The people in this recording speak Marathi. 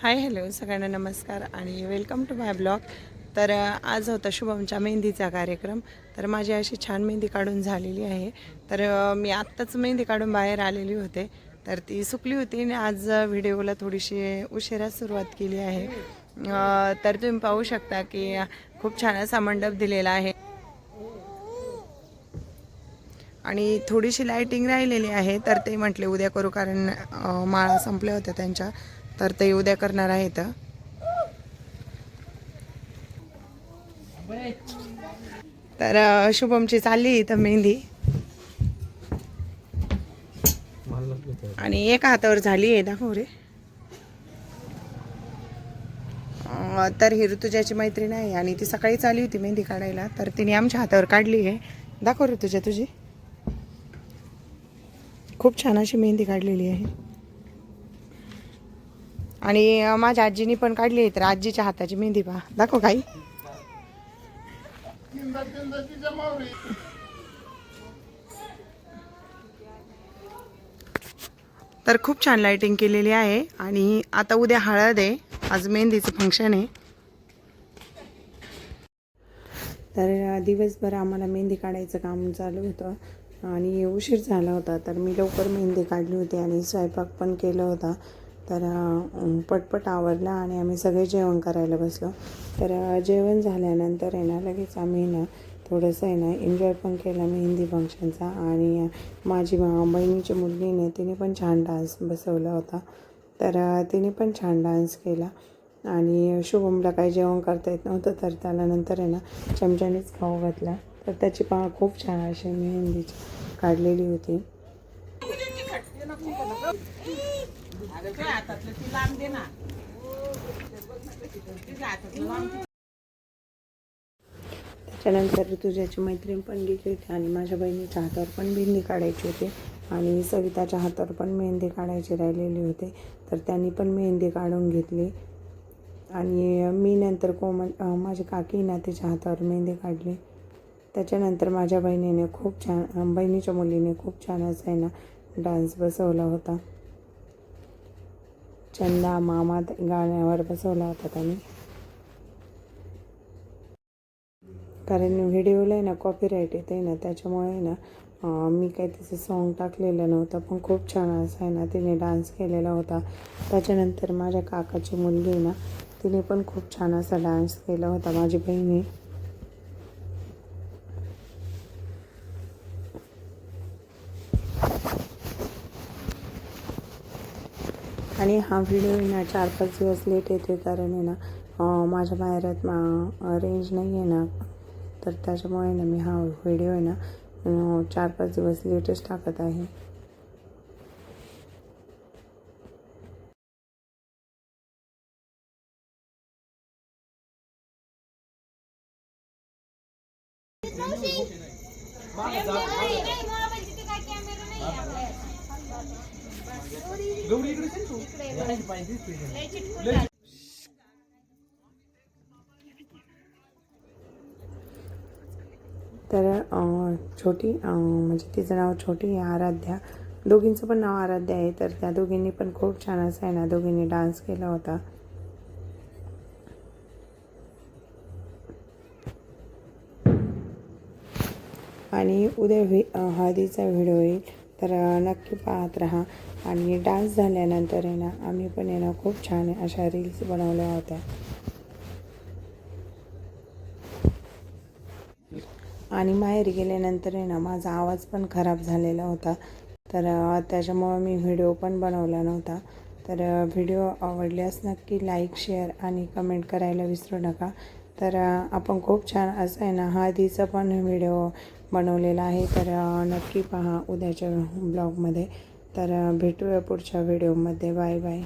हाय हॅलो सगळ्यांना नमस्कार आणि वेलकम टू माय ब्लॉग. तर आज होता शुभमच्या मेहंदीचा कार्यक्रम. तर माझी अशी छान मेहंदी काढून झालेली आहे. तर मी आत्ताच मेहंदी काढून बाहेर आलेली होते. तर ती सुकली होती आणि आज व्हिडिओला थोडीशी उशिरा सुरुवात केली आहे. तर तुम्ही पाहू शकता की खूप छान असा मंडप दिलेला आहे आणि थोडीशी लाईटिंग राहिलेली आहे. तर ते म्हटले उद्या करू, कारण माळा संपल्या होत्या त्यांच्या, तर ते उद्या करणार आहेत. तर शुभमची चालली इथं मेहंदी आणि एका हातावर झाली आहे. दाखव रे. तर ही ऋतुजाची मैत्रीण आहे आणि ती सकाळी चालली होती मेहंदी काढायला, तर तिने आमच्या हातावर काढली आहे. दाखव ऋतुजा तुझी. खूप छान अशी मेहंदी काढलेली आहे आणि माझ्या आजीनी पण काढली आहे. तर आजीच्या हाताची मेहंदी पहा. दाखव काही. तर खूप छान लाइटिंग केलेली आहे आणि आता उद्या हळद आहे, आज मेहंदीचं फंक्शन आहे. तर दिवसभर आम्हाला मेहंदी काढायचं काम चालू होतं आणि उशीर झाला होता. तर मी लवकर मेहंदी काढली होती आणि स्वयंपाक पण केला होता. तर पटपट आवरला आणि आम्ही सगळे जेवण करायला बसलो. तर जेवण झाल्यानंतर आहे ना लगेच आम्ही ना थोडंसं आहे ना एन्जॉय पण केला मेहंदी फंक्शनचा. आणि माझी बहिणीची मुलगीने तिने पण छान डान्स बसवला होता. तर तिने पण छान डान्स केला आणि शुभमला काही जेवण करता येत नव्हतं, तर त्याला नंतर आहे ना चमच्यानेच खाऊ घातला. तर त्याची खूप छान अशी मेहंदीची काढलेली होती. त्याच्यानंतर ऋतुजाची मैत्रीण पण गेली होती आणि माझ्या बहिणीच्या हातावर पण मेहंदी काढायची होती आणि सविताच्या हातावर पण मेहंदी काढायची राहिलेली होती. तर त्यांनी पण मेहंदी काढून घेतली आणि मी नंतर माझी काकी ना तिच्या हातावर मेहंदी काढली. त्याच्यानंतर माझ्या बहिणीने खूप छान, बहिणीच्या मुलीने खूप छान असा आहे ना डान्स बसवला होता. चंदा मामा गाण्यावर बसवला होता त्यांनी. कारण व्हिडिओला आहे ना कॉपीराईट येते ना, त्याच्यामुळे ना मी काही त्याचं सॉन्ग टाकलेलं नव्हतं. पण खूप छान असं आहे ना तिने डान्स केलेला होता. त्याच्यानंतर माझ्या काकाची मुलगी ना तिने पण खूप छान असा डान्स केला होता, माझी बहिणी. आणि हा व्हिडिओ ना 4-5 दिवस लेट येते, कारण आहे ना माझ्या बाहेरात रेंज नाही आहे ना, तर त्याच्यामुळे ना मी हा व्हिडिओ आहे ना 4-5 दिवस लेटच टाकत आहे. तर छोटी म्हणजे तिचं नाव छोटी आहे, आराध्या. दोघींचं पण नाव आराध्या आहे. तर त्या दोघींनी पण खूप छान असं आहे ना दोघींनी डान्स केला होता. आणि उद्या हळदीचा व्हिडिओ येईल, तर नक्की पाहत राहा. आणि डान्स झाल्यानंतर आहे ना आम्ही पण आहे ना खूप छान अशा रील्स बनवल्या होत्या. आणि माहेरी गेल्यानंतर आहे ना माझा आवाज पण खराब झालेला होता, तर त्याच्यामुळं मी व्हिडिओ पण बनवला नव्हता. तर व्हिडिओ आवडल्यास नक्की लाईक, शेअर आणि कमेंट करायला विसरू नका. तर आपण खूप छान असं आहे ना हळदीचा पण व्हिडिओ बनवलेला आहे. तर नक्की पहा उद्याच्या ब्लॉगमध्ये. तर भेटूया पुढच्या व्हिडिओमध्ये. Bye bye.